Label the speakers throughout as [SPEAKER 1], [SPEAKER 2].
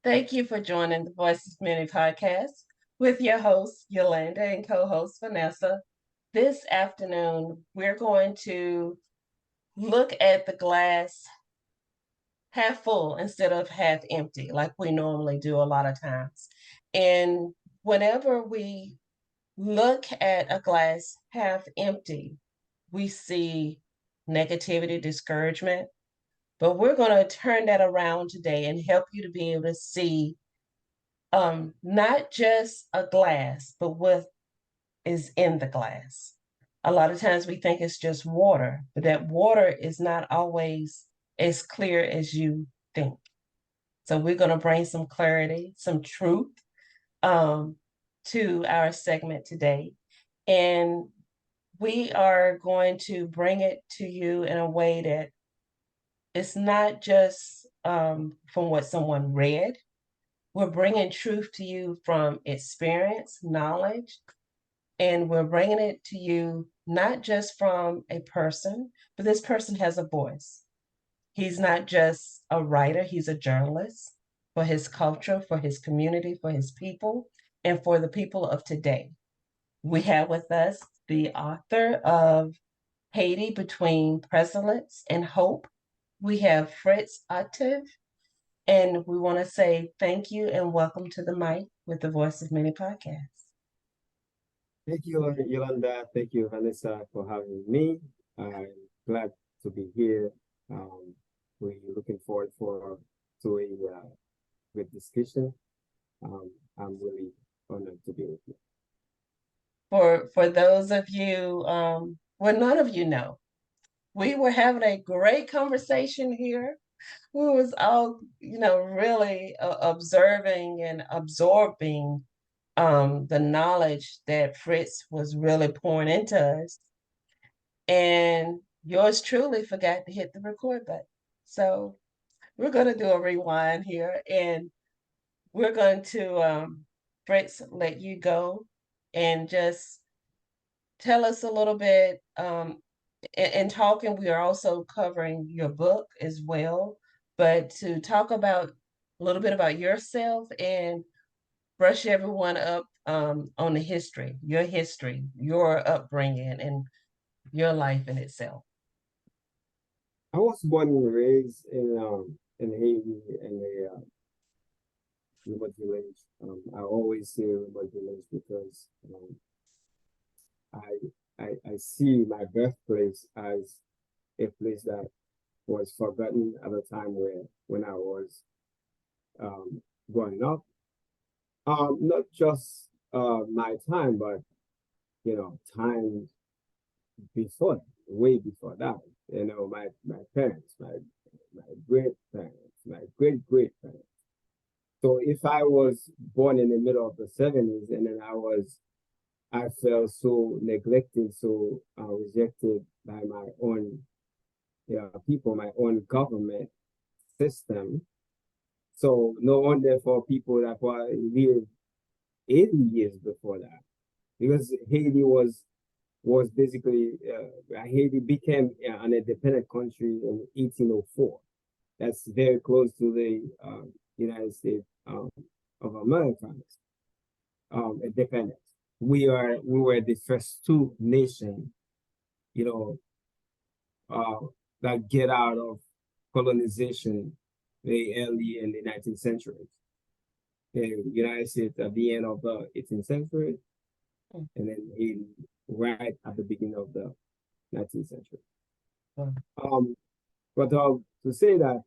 [SPEAKER 1] Thank you for joining the Voices Community Podcast with your host, Yolanda, and co-host, Vanessa. This afternoon, we're going to look at the glass half full instead of half empty, like we normally do a lot of times. And whenever we look at a glass half empty, we see negativity, discouragement. But we're going to turn that around today and help you to be able to see not just a glass, but what is in the glass. A lot of times we think it's just water, but that water is not always as clear as you think. So we're going to bring some clarity, some truth um, to our segment today. And we are going to bring it to you in a way that it's not just from what someone read. We're bringing truth to you from experience, knowledge, and we're bringing it to you not just from a person, but this person has a voice. He's not just a writer, he's a journalist for his culture, for his community, for his people, and for the people of today. We have with us the author of Haiti Between Pestilence and Hope. We have Fritz Octave, and we want to say thank you and welcome to the mic with the Voice of Many podcast.
[SPEAKER 2] Thank you, Yolanda. Thank you, Vanessa, for having me. I'm glad to be here. We're looking forward to a good discussion. I'm really honored to be with you.
[SPEAKER 1] For those of you, well, none of you know, we were having a great conversation here. We was all, really observing and absorbing the knowledge that Fritz was really pouring into us. And yours truly forgot to hit the record button. So we're going to do a rewind here and we're going to, Fritz, let you go and just tell us a little bit. In talking, we are also covering your book as well, but to talk about a little bit about yourself and brush everyone up on the history, your upbringing, and your life in itself.
[SPEAKER 2] I was born and raised in Haiti in a remote village. I always say remote village because I see my birthplace as a place that was forgotten at a time when I was um, growing up. Not just my time, but time before, way before that. My parents, my great parents, my great parents. So if I was born in the middle of the 70s and then I felt so neglected, so rejected by my own people, my own government system. So no wonder for people that were lived 80 years before that, because Haiti was basically Haiti became an independent country in 1804. That's very close to the United States of America independence. We were the first two nations, you know, that get out of colonization very early in the 19th century. The United States at the end of the 18th century, and then Haiti right at the beginning of the 19th century. Um, but to say that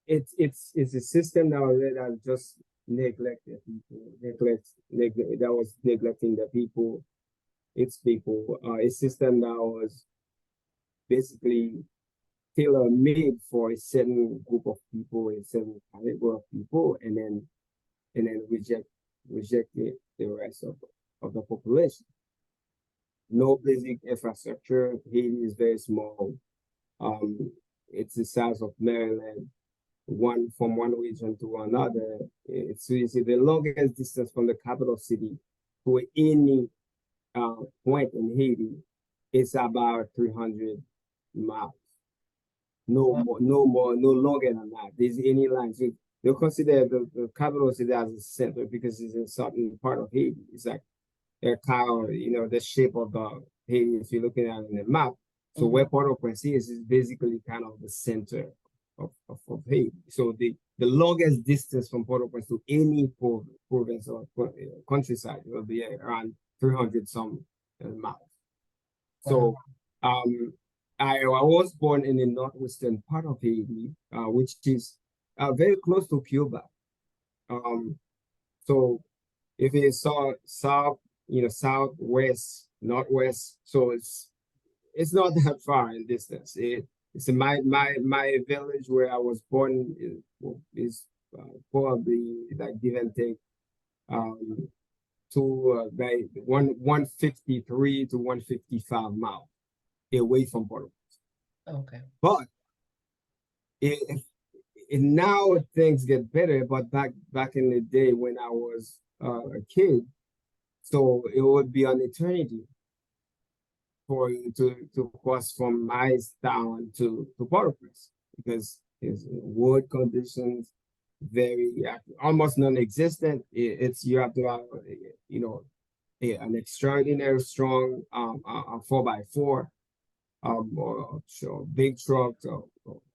[SPEAKER 2] it's a system that just neglected people, that was neglecting the people, its people, a system that was basically tailor-made for a certain group of people, a certain caliber of people, and then reject the rest of the population. No basic infrastructure. Haiti is very small. It's the size of Maryland. One from one region to another. It's the longest distance from the capital city to any point in Haiti. It's about 300 miles. No more, no longer than that. There's any line. So they'll consider the capital city as a center because it's in certain part of Haiti. It's like a kind of, you know, the shape of the Haiti if you're looking at it in the map. So where Port-au-Prince is basically kind of the center of Haiti. So the longest distance from Port-au-Prince to any province or countryside will be around 300 some miles. So I was born in the northwestern part of Haiti, which is very close to Cuba. So if it's south, you know, southwest, northwest, so it's not that far in distance. It's in my village where I was born is probably like give and take to by 153 to 155 miles away from Port-au-Prince.
[SPEAKER 1] Okay.
[SPEAKER 2] But now things get better. But back in the day when I was a kid, so it would be an eternity for you to cross from my town to Port-au-Prince because it's wood conditions very almost non-existent. It's you have to have you know an extraordinary strong 4x4 or big trucks or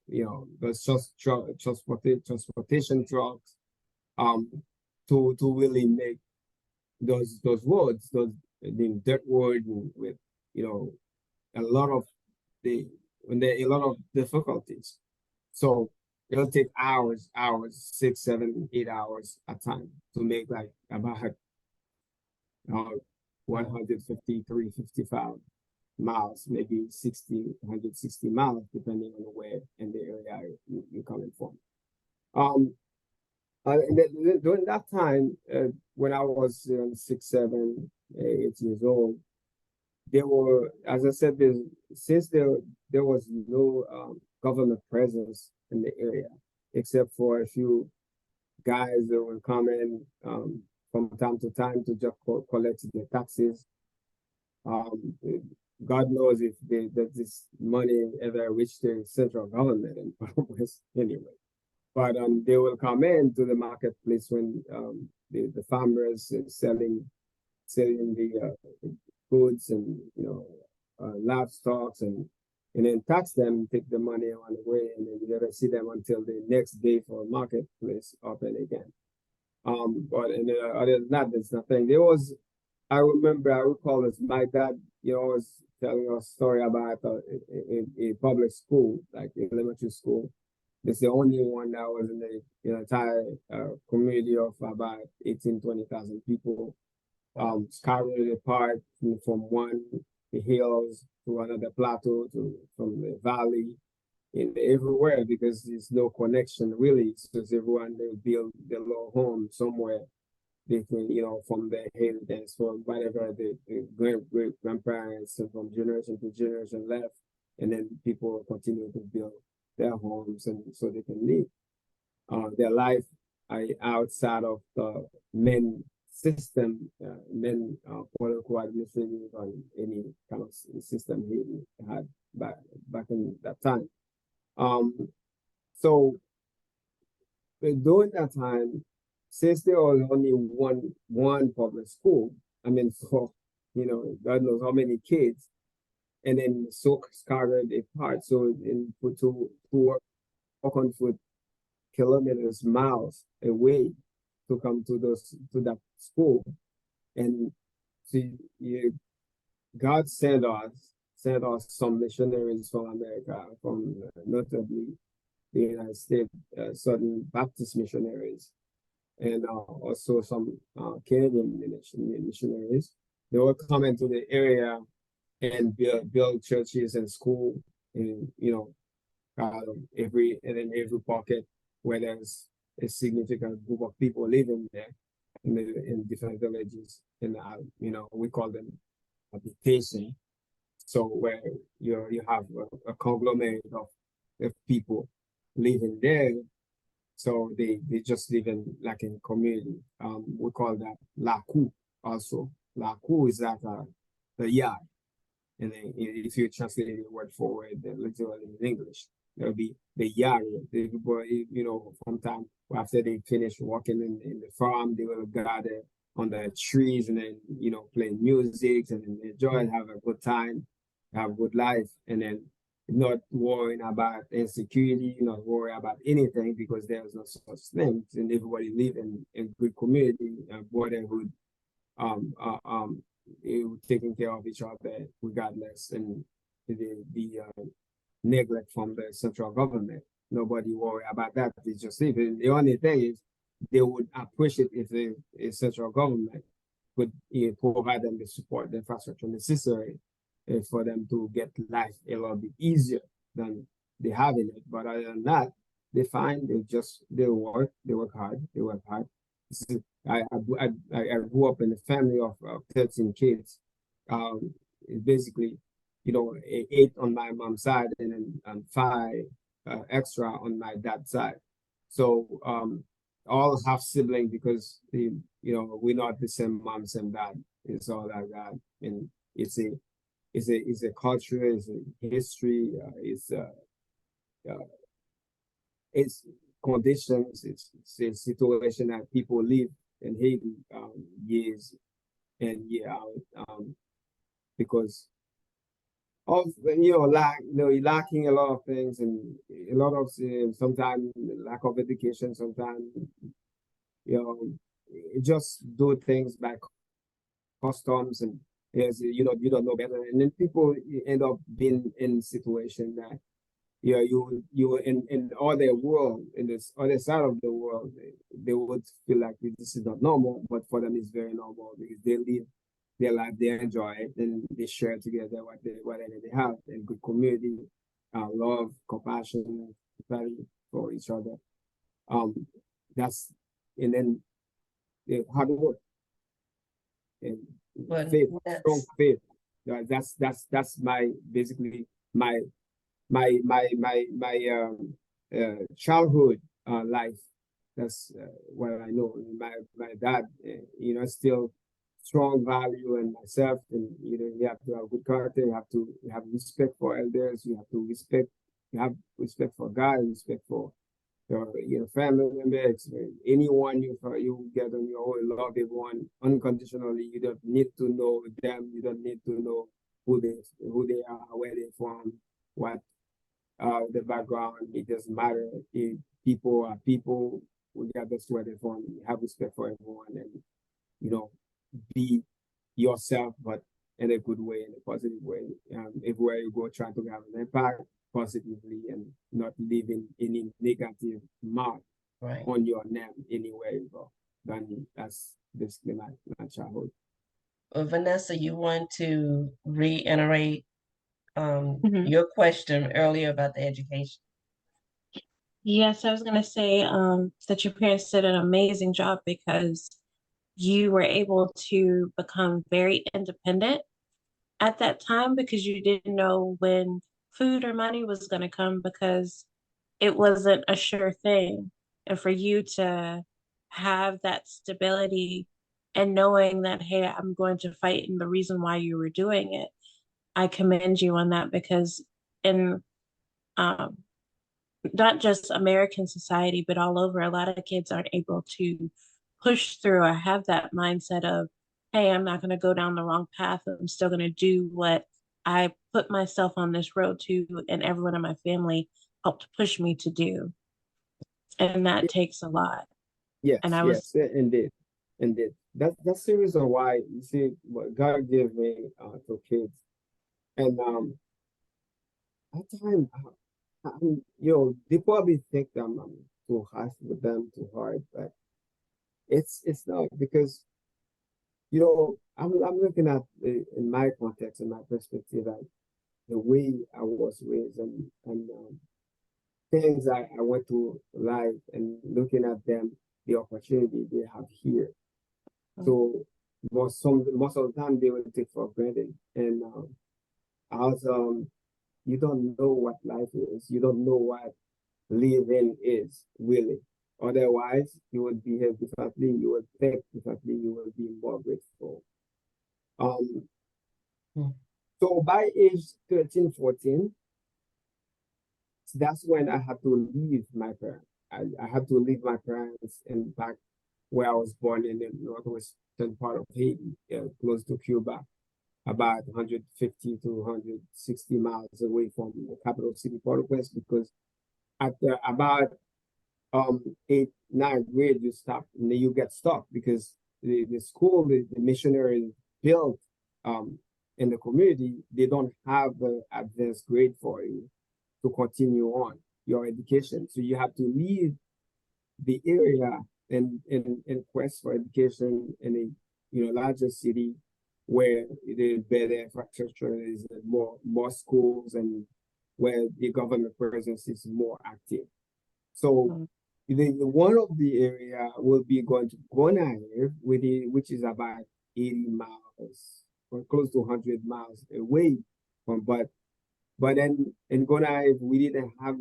[SPEAKER 2] you know those just transportation trucks to really make those roads the dirt road with you know a lot of a lot of difficulties. So it'll take hours, 6, 7, 8 hours at time to make like about 153, 55 miles, maybe 60, 160 miles, depending on where in the area you're coming from. During that time, when I was 6, 7, 8 years old, there were, as I said, since there was no government presence in the area, except for a few guys that would come in from time to time to just collect the taxes. God knows if that this money ever reached the central government in West anyway. But they will come in to the marketplace when the farmers selling the goods and you know livestock and then tax them, take the money on the way, and then you never see them until the next day for marketplace open again. But other than that, there's nothing. There was, I recall this. My dad, you know, was telling us a story about a public school, like elementary school. It's the only one that was in the entire community of about 20,000 people. Scattered apart from one the hills to another plateau from the valley in everywhere because there's no connection really. So everyone they build their little home somewhere between from the inheritance from whatever the great grandparents and from generation to generation left, and then people continue to build their homes and so they can live their life outside of the main system, political administrative or any kind of system he had back in that time. So during that time, since there was only one public school, I mean, for God knows how many kids, and then so scattered apart, so to walk on foot kilometers, miles away to come to that school, and God sent us some missionaries from America, from notably the United States, certain Baptist missionaries, and also some Canadian missionaries. They will come into the area and build churches and school, and in every pocket where there's a significant group of people living there in different villages, and we call them habitation. So where you have a conglomerate of people living there, so they just live in like in community. We call that la cour also. La cour is like the yard, and then if you translate the word for word, literally in English. There'll be the young, the people, you know, from time after they finish working in the farm, they will gather on the trees and then, you know, play music and then enjoy and have a good time, have a good life, and then not worrying about insecurity, not worry about anything because there's no such thing, and everybody live in good community, brotherhood, um, uh, um, taking care of each other regardless, and the neglect from the central government. Nobody worry about that. It's just even the only thing is they would appreciate if the central government could provide them the support, the infrastructure necessary for them to get life a little bit easier than they have in it. But other than that, they find they work hard, they work hard. I grew up in a family of 13 kids. Basically, you know, 8 on my mom's side and then 5 extra on my dad's side. So all have siblings because you know we're not the same mom, same dad. It's all like that, and it's a culture, it's a history, it's conditions, it's a situation that people live in Haiti years and year out because of you're lacking a lot of things and a lot of sometimes lack of education, sometimes you know just do things by customs and yes, you don't know better, and then people end up being in situation that you in other world in this other side of the world they would feel like this is not normal, but for them it's very normal because they live their life, they enjoy it, and they share together whatever they have in good community, love, compassion, value for each other. That's and then hard work and faith, strong faith. That's my basically my childhood life. That's what I know. My dad, still strong value in myself, and you have to have good character. You have to have respect for elders. You have to respect. You have respect for God. Respect for your family members. Anyone you get on your own. Love everyone unconditionally. You don't need to know them. You don't need to know who they are, where they're from, what the background. It doesn't matter. If people are people, regardless where they're from. Have respect for everyone, and be yourself, but in a good way, in a positive way. Everywhere you go, try to have an impact positively and not leaving any negative mark on your name anywhere you go. Then that's basically my childhood.
[SPEAKER 1] Well, Vanessa, you want to reiterate your question earlier about the education?
[SPEAKER 3] Yes, I was going to say that your parents did an amazing job because you were able to become very independent at that time because you didn't know when food or money was going to come because it wasn't a sure thing. And for you to have that stability and knowing that, hey, I'm going to fight, and the reason why you were doing it, I commend you on that because in not just American society, but all over, a lot of kids aren't able to push through or have that mindset of, hey, I'm not going to go down the wrong path. I'm still going to do what I put myself on this road to, and everyone in my family helped push me to do. And that takes a lot.
[SPEAKER 2] Yes,
[SPEAKER 3] and
[SPEAKER 2] yes, indeed. That's the reason why you see what God gave me to kids, and at times, they probably think I'm too harsh with them, too hard, but it's not because I'm looking at in my context, in my perspective, at the way I was raised and things I went to life and looking at them, the opportunity they have here. So most of the time they will take for granted, and as you don't know what life is, you don't know what living is really. Otherwise, you would behave differently, you would think differently, you will be more grateful. So by age 13, 14, that's when I had to leave my parents. I had to leave my parents in back where I was born in the northwestern part of Haiti, close to Cuba, about 150 to 160 miles away from the capital city, Port-au-Prince, because after about eighth, ninth grade, you stop and then you get stuck because the school, the missionary built in the community, they don't have the advanced grade for you to continue on your education. So you have to leave the area and quest for education in a larger city where there's better infrastructure, there's more schools, and where the government presence is more active. So one of the area will be going to Gonaïve, which is about 80 miles or close to 100 miles away from, but then in Gonaïve, we didn't have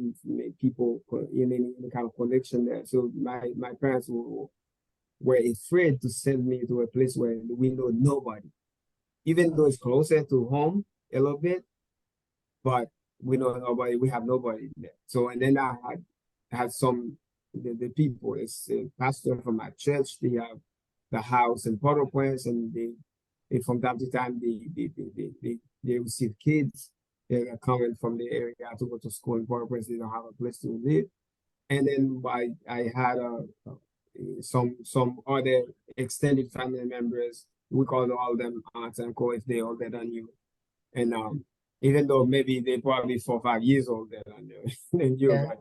[SPEAKER 2] people in any kind of connection there. So my parents were afraid to send me to a place where we know nobody, even though it's closer to home a little bit, but we know nobody, we have nobody there. So, and then I had some, the people, it's a pastor from my church, they have the house in Port-au-Prince, and they from time to time, they receive kids. They're coming from the area to go to school in Port-au-Prince. They don't have a place to live. And then I had some other extended family members. We call all them aunts and uncles if they're older than you. And even though maybe they're probably 4 or 5 years older than you, and you, yeah.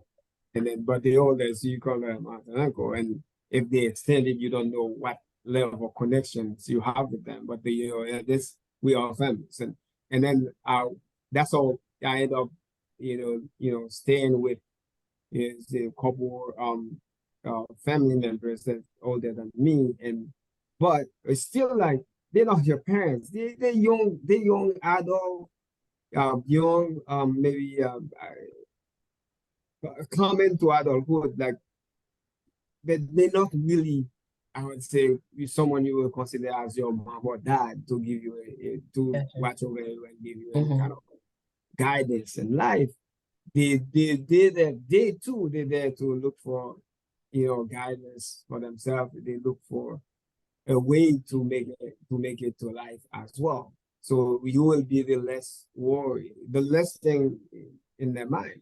[SPEAKER 2] And then but the older, so you call them aunt and uncle. And if they extended, you don't know what level of connections you have with them. But this we are families, and then that's all I end up, staying with is a couple family members that older than me, but it's still like they're not your parents. They're young adult, young maybe coming to adulthood, like, but they're not really, I would say, someone you will consider as your mom or dad to give you to watch over you and give you any kind of guidance in life. They're there to look for, guidance for themselves. They look for a way to make it to life as well. So you will be the less worry, the less thing in their mind.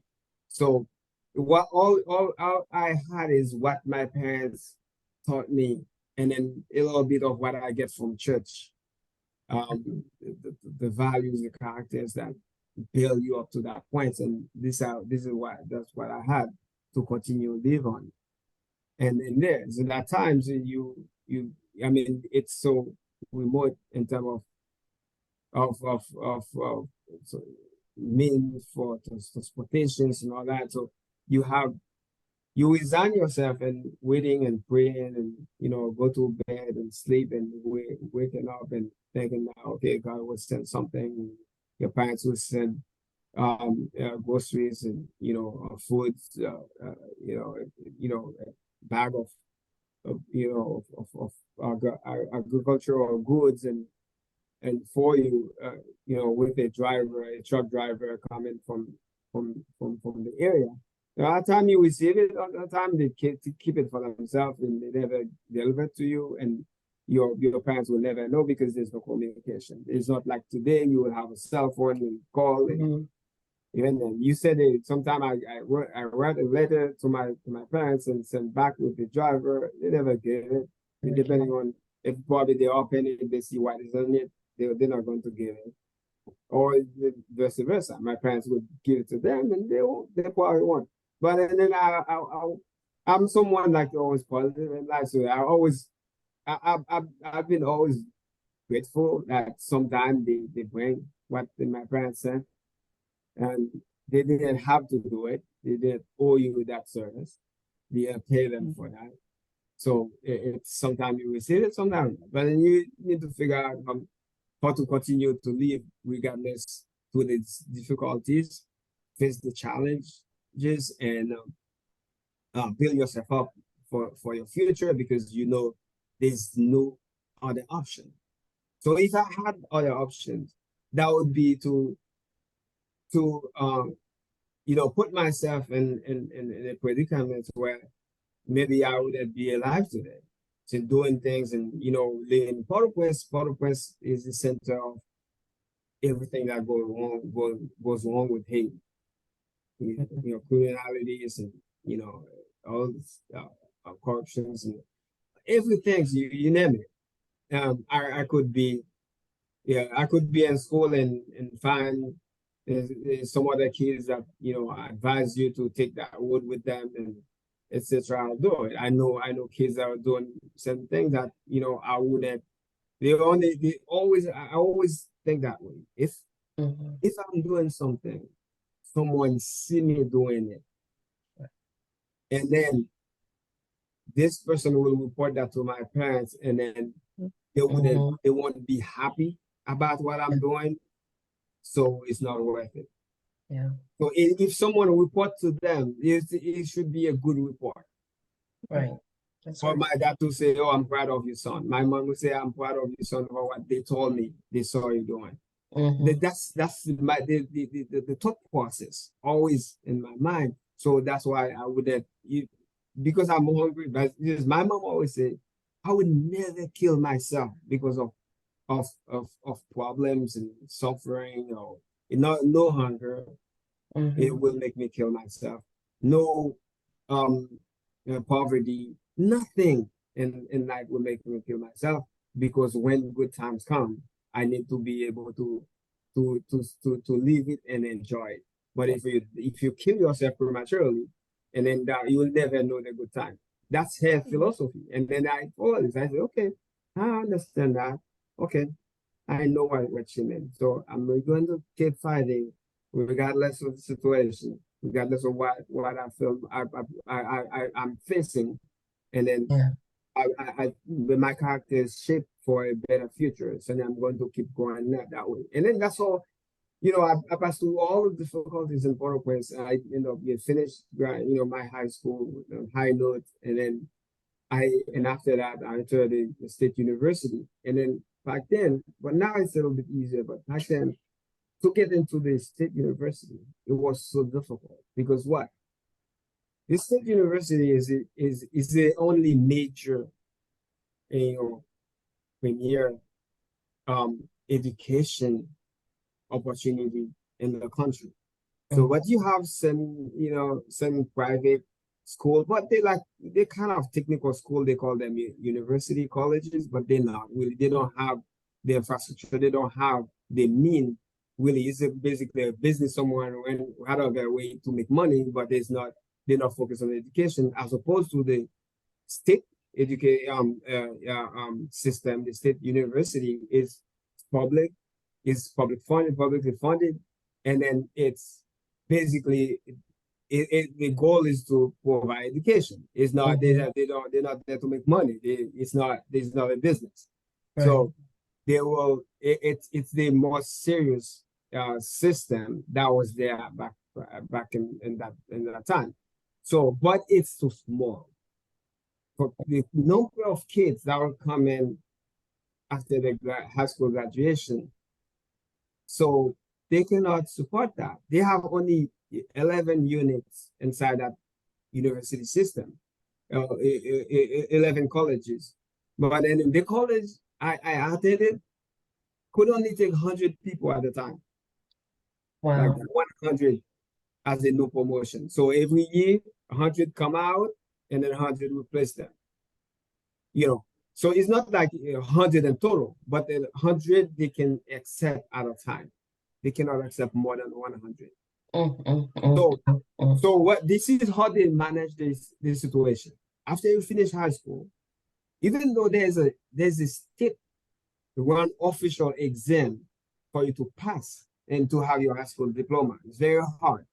[SPEAKER 2] So what all I had is what my parents taught me, and then a little bit of what I get from church. The values, the characters that build you up to that point, and that's what I had to continue to live on. And there's in that times I mean, it's so remote in terms of so means for transportations and all that. So you resign yourself and waiting and praying and go to bed and sleep and waking up and thinking, okay, God will send something. Your parents will send groceries and foods, a bag of agricultural goods and for you, with a truck driver coming from the area. A lot of time you receive it, a lot of time they keep it for themselves and they never deliver it to you, and your parents will never know because there's no communication. It's not like today you will have a cell phone and call. And even then, you said it. Sometime I wrote a letter to my parents and sent back with the driver. They never gave it. And depending on if probably they open it, they see what is on it, they're not going to give it. Or vice versa. My parents would give it to them, and they probably won't. But then I'm someone like always positive in life, so I've been always grateful that sometimes they bring what my parents sent, and they didn't have to do it. They didn't owe you that service. You pay them for that. So it's sometimes you receive it, sometimes, but then you need to figure out how to continue to live regardless to the difficulties, face the challenges, and build yourself up for your future, because there's no other option. So if I had other options, that would be to put myself in a predicament where maybe I wouldn't be alive today. So doing things and, living Port-au-Prince is the center of everything that goes wrong with Haiti. Criminalities and, all this, corruptions and everything, you name it. I could be in school and find some other kids that advise you to take that road with them and etc. I'll do it. I know kids that are doing some things that I wouldn't. I always think that way. If I'm doing something, someone see me doing it, and then this person will report that to my parents, and then they won't be happy about what I'm doing, so it's not worth it.
[SPEAKER 1] Yeah.
[SPEAKER 2] So if someone report to them, it should be a good report.
[SPEAKER 1] Right. That's
[SPEAKER 2] For
[SPEAKER 1] right.
[SPEAKER 2] my dad to say, "Oh, I'm proud of your son." My mom would say, "I'm proud of your son for what they told me they saw you doing." That's the thought process always in my mind. So that's why I wouldn't, because I'm hungry. But my mom always said, I would never kill myself because of problems and suffering or no hunger. It will make me kill myself. No poverty, nothing in life will make me kill myself, because when good times come, I need to be able to live it and enjoy it. But if you kill yourself prematurely and then die, you will never know the good time. That's her philosophy. And then I said, okay, I understand that. Okay, I know what she meant. So I'm going to keep fighting regardless of the situation, regardless of what I feel I'm facing. And then my character is shaped for a better future. So then I'm going to keep going that way. And then that's all, I passed through all the difficulties in Port-au-Prince. I finished, my high school with high notes. And then after that, I entered the state university. And then back then, but now it's a little bit easier, but back then, to get into the state university, it was so difficult because what? The state university is the only major, premier education opportunity in the country. So what you have some private school, but they kind of technical school, they call them university colleges, but they're not really, they don't have the infrastructure, they don't have the mean. Really, it's basically a business somewhere and out of their way to make money, but they're not focused on education, as opposed to the state education system. The state university is publicly funded, and then it's basically the goal is to provide education. It's not they're not there to make money. It's not a business. Right. So they will. It's the most serious system that was there back in that time. So, but it's too small. For the number of kids that will come in after the high school graduation, so they cannot support that. They have only 11 units inside that university system, 11 colleges. But then in the college I attended, could only take 100 people at a time. Wow. Like 100 as a new promotion. So every year, 100 come out and then 100 replace them. So it's not like 100 in total, but 100 they can accept at a time. They cannot accept more than 100. So what this is how they manage this situation. After you finish high school, even though there's a state one official exam for you to pass and to have your high school diploma, it's very hard.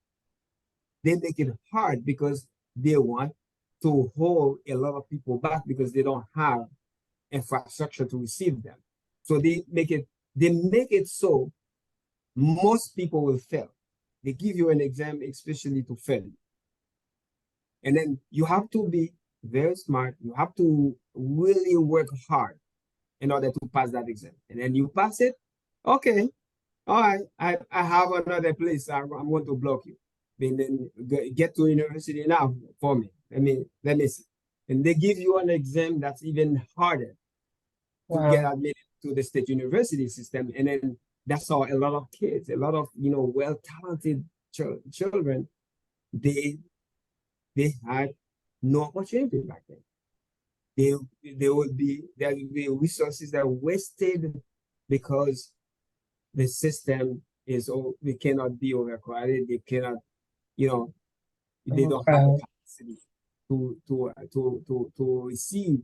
[SPEAKER 2] They make it hard because they want to hold a lot of people back because they don't have infrastructure to receive them. So they make it so most people will fail. They give you an exam especially to fail. And then you have to be very smart. You have to really work hard in order to pass that exam. And then you pass it, okay, all right, I have another place I'm going to block you. and then get to university now for me. Let me see. And they give you an exam that's even harder to get
[SPEAKER 1] Wow.
[SPEAKER 2] admitted to the state university system. And then that's how a lot of kids, a lot of well-talented children, they had no opportunity back then. There would be resources that are wasted because the system is they cannot be overcrowded. They cannot, they don't have the
[SPEAKER 1] Overcrowded.
[SPEAKER 2] capacity to receive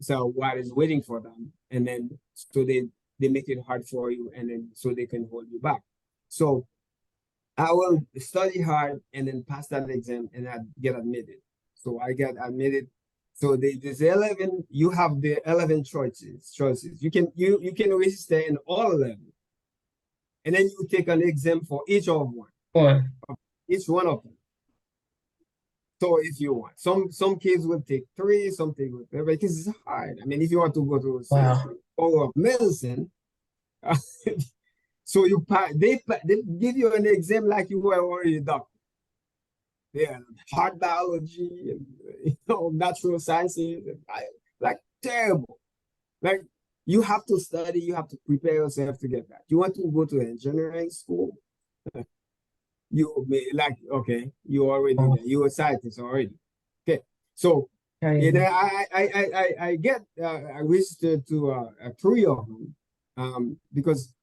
[SPEAKER 2] so what is waiting for them, and then so they make it hard for you, and then so they can hold you back. So I will study hard and then pass that exam and I get admitted. So I get admitted. So there's 11. You have the 11 choices. You can register in all 11, and then you take an exam for each one of them. So if you want, some kids will take 3, some take because it's hard. I mean, if you want to go to School of Medicine, so they give you an exam like you were already a doctor. Yeah, hard biology and natural sciences, like terrible. Like you have to study, you have to prepare yourself to get that. You want to go to engineering school, you may okay, you already there. You're a scientist already. Okay, so I get I registered to 3 of them because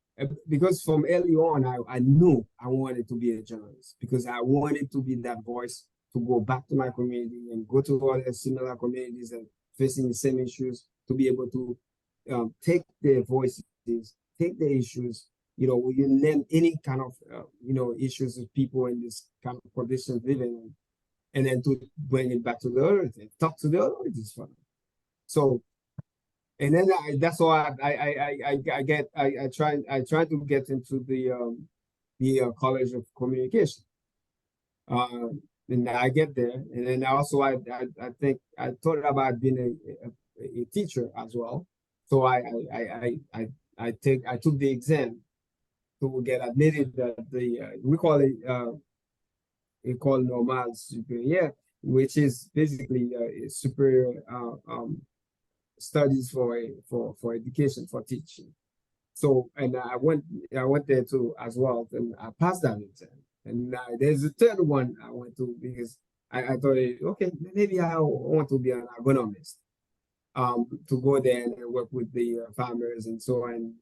[SPEAKER 2] from early on I knew I wanted to be a journalist because I wanted to be that voice to go back to my community and go to other similar communities that facing the same issues to be able to take their voices, take the issues. You name any kind of issues that people in this kind of conditions living in, and then to bring it back to the authorities, talk to the authorities for them. So, and then that's why I try to get into the College of Communication. And I get there, and then also I think I thought about being a teacher as well. So I took the exam to get admitted at we call normal superior, which is basically superior studies for education, for teaching. So and I went there too as well, and I passed that exam. And there's a third one I went to because I thought, okay, maybe I want to be an agronomist. To go there and work with the farmers and so on,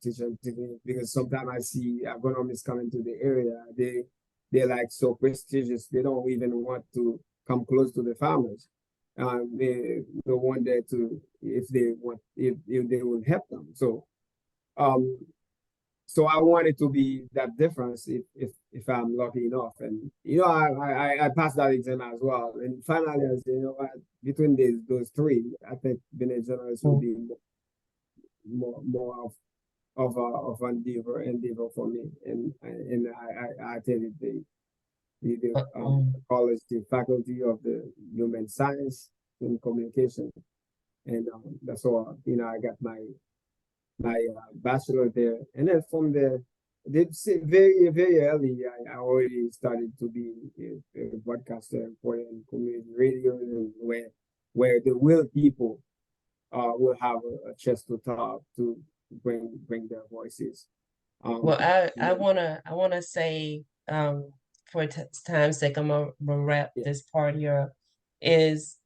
[SPEAKER 2] teach them because sometimes I see agronomists coming to the area, they're like so prestigious, they don't even want to come close to the farmers. They want there to if they will help them. So I wanted to be that difference if I'm lucky enough. And I passed that exam as well. And finally I said, what, between those 3, I think being a journalist will be more of an endeavor for me. And I attended the college, the faculty of the human science and communication. And that's all, I got my bachelor there, and then from there, they say very very early. I already started to be a broadcaster for community radio, and where the real people will have a chance to talk, to bring their voices.
[SPEAKER 1] Well, I wanna say for time's sake, I'm gonna wrap this part here up. It's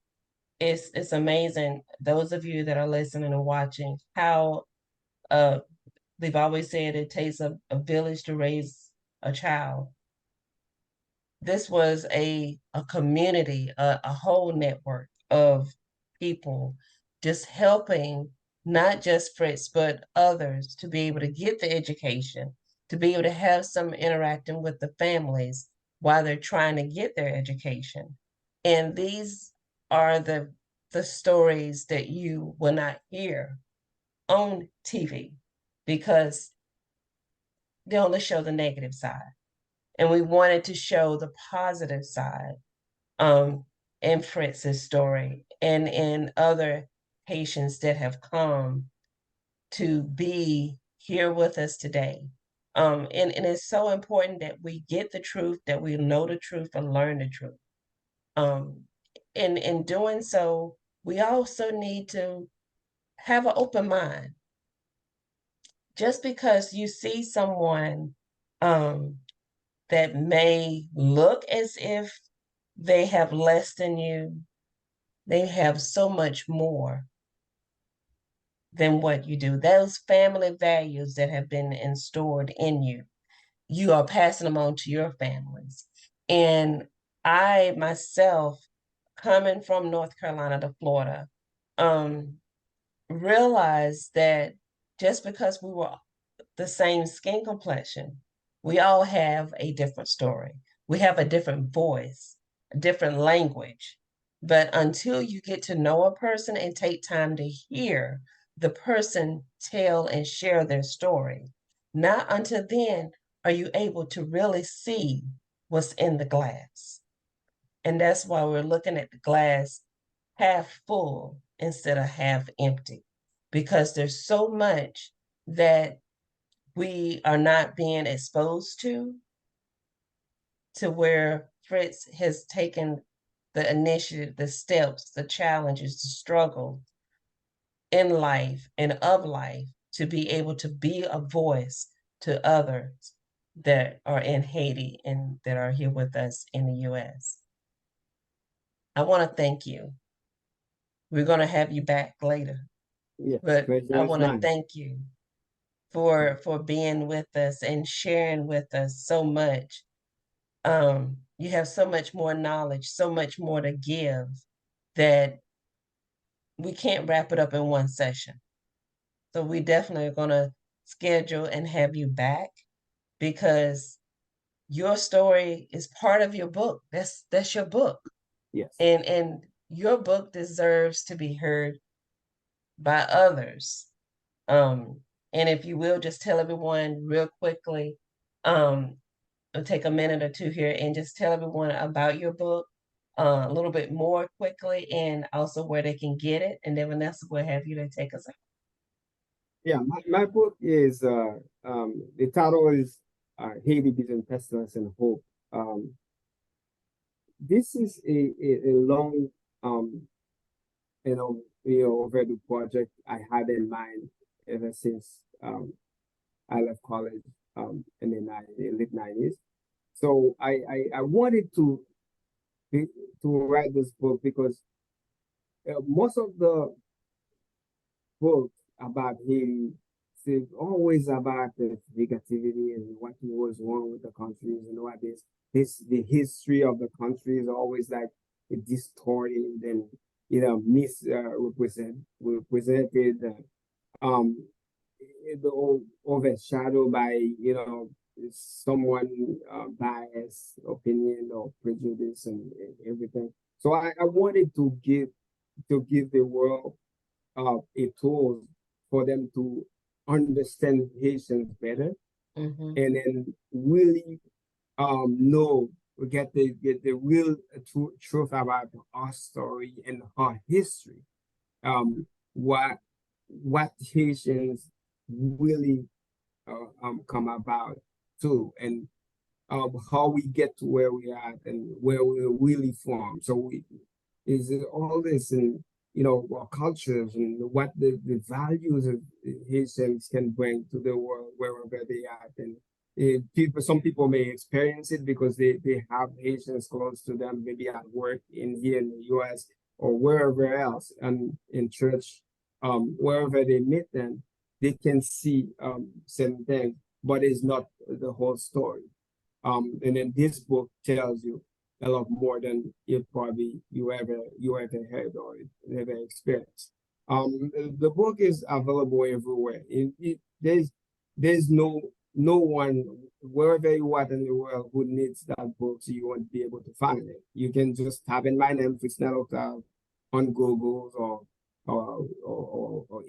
[SPEAKER 1] amazing, those of you that are listening and watching, how they've always said it takes a village to raise a child. This was a community, a whole network of people just helping not just Fritz, but others to be able to get the education, to be able to have some interacting with the families while they're trying to get their education. And these are the stories that you will not hear on TV because they only show the negative side. And we wanted to show the positive side in Fritz's story and in other patients that have come to be here with us today. And it's so important that we get the truth, that we know the truth and learn the truth. In doing so, we also need to have an open mind. Just because you see someone that may look as if they have less than you, they have so much more than what you do. Those family values that have been installed in you, you are passing them on to your families. And I myself, coming from North Carolina to Florida, realized that just because we were the same skin complexion, we all have a different story. We have a different voice, a different language. But until you get to know a person and take time to hear the person tell and share their story, not until then are you able to really see what's in the glass. And that's why we're looking at the glass half full instead of half empty, because there's so much that we are not being exposed to where Fritz has taken the initiative, the steps, the challenges, the struggle in life and of life to be able to be a voice to others that are in Haiti and that are here with us in the US. I want to thank you. We're going to have you back later,
[SPEAKER 2] Yeah,
[SPEAKER 1] but
[SPEAKER 2] pleasure
[SPEAKER 1] I
[SPEAKER 2] is
[SPEAKER 1] want to
[SPEAKER 2] mine.
[SPEAKER 1] thank you for being with us and sharing with us so much. You have so much more knowledge, so much more to give that we can't wrap it up in one session. So we definitely are going to schedule and have you back, because your story is part of your book. That's your book.
[SPEAKER 2] Yes.
[SPEAKER 1] And your book deserves to be heard by others. And if you will, just tell everyone real quickly, it'll take a minute or two here, and just tell everyone about your book a little bit more quickly, and also where they can get it. And then Vanessa will have you to take us out.
[SPEAKER 2] Yeah, my book is the title is Haiti Between Pestilence and Hope. This is a long overdue project I had in mind ever since I left college in the late 90s. So I wanted to write this book because most of the books about Haiti, it's always about the negativity and what was wrong with the countries and what the history of the country is always like distorted and represented um overshadowed by someone bias opinion or prejudice and everything. So I wanted to give the world a tool for them to understand Haitians better,
[SPEAKER 1] Mm-hmm.
[SPEAKER 2] and then really know get the real truth about our story and our history. Um, what Haitians really come about too, and how we get to where we are and where we're really from. So we is all this and our cultures and what the values of Haitians can bring to the world wherever they are. And some people may experience it because they have Haitians close to them, maybe at work here in the US or wherever else, and in church, wherever they meet them, they can see certain things, but it's not the whole story. And then this book tells you a lot more than you ever heard or ever experienced. The book is available everywhere. There's no one wherever you are in the world who needs that book, so you won't be able to find it. You can just type in my name, Fritznel Octave, on Google or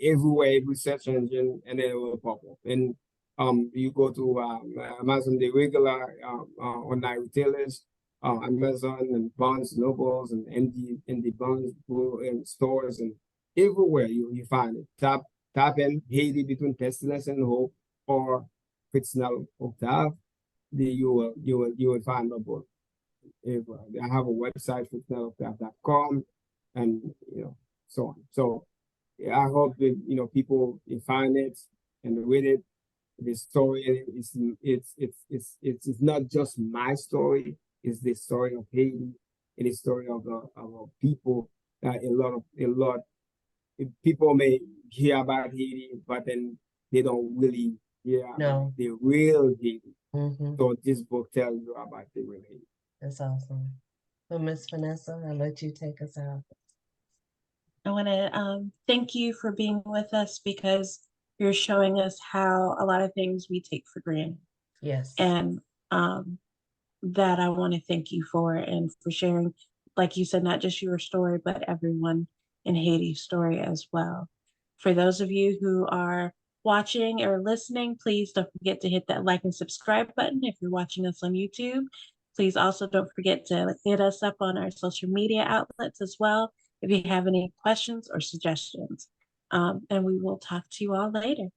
[SPEAKER 2] everywhere, every search engine, and then it will pop up. And you go to Amazon, the regular online retailers, Amazon and Barnes Nobles and Indie Barnes and stores and everywhere you find it. Tap in Haiti Between Pestilence and Hope, or Fritznel Octave, you will find the book. If I have a website, fritzneloctave.com, and so on. So yeah, I hope that people find it and read it. The story it's not just my story. It's the story of Haiti. It is the story of our people. A lot people may hear about Haiti, but then they don't really hear about the real Haiti. So this book tells you about the real Haiti.
[SPEAKER 1] That's awesome. So, Miss Vanessa, I'll let you take us out.
[SPEAKER 3] I want to thank you for being with us because you're showing us how a lot of things we take for granted.
[SPEAKER 1] Yes.
[SPEAKER 3] And that I want to thank you for and for sharing, like you said, not just your story, but everyone in Haiti's story as well. For those of you who are watching or listening, please don't forget to hit that like and subscribe button. If you're watching us on YouTube, please also don't forget to hit us up on our social media outlets as well if you have any questions or suggestions. And we will talk to you all later.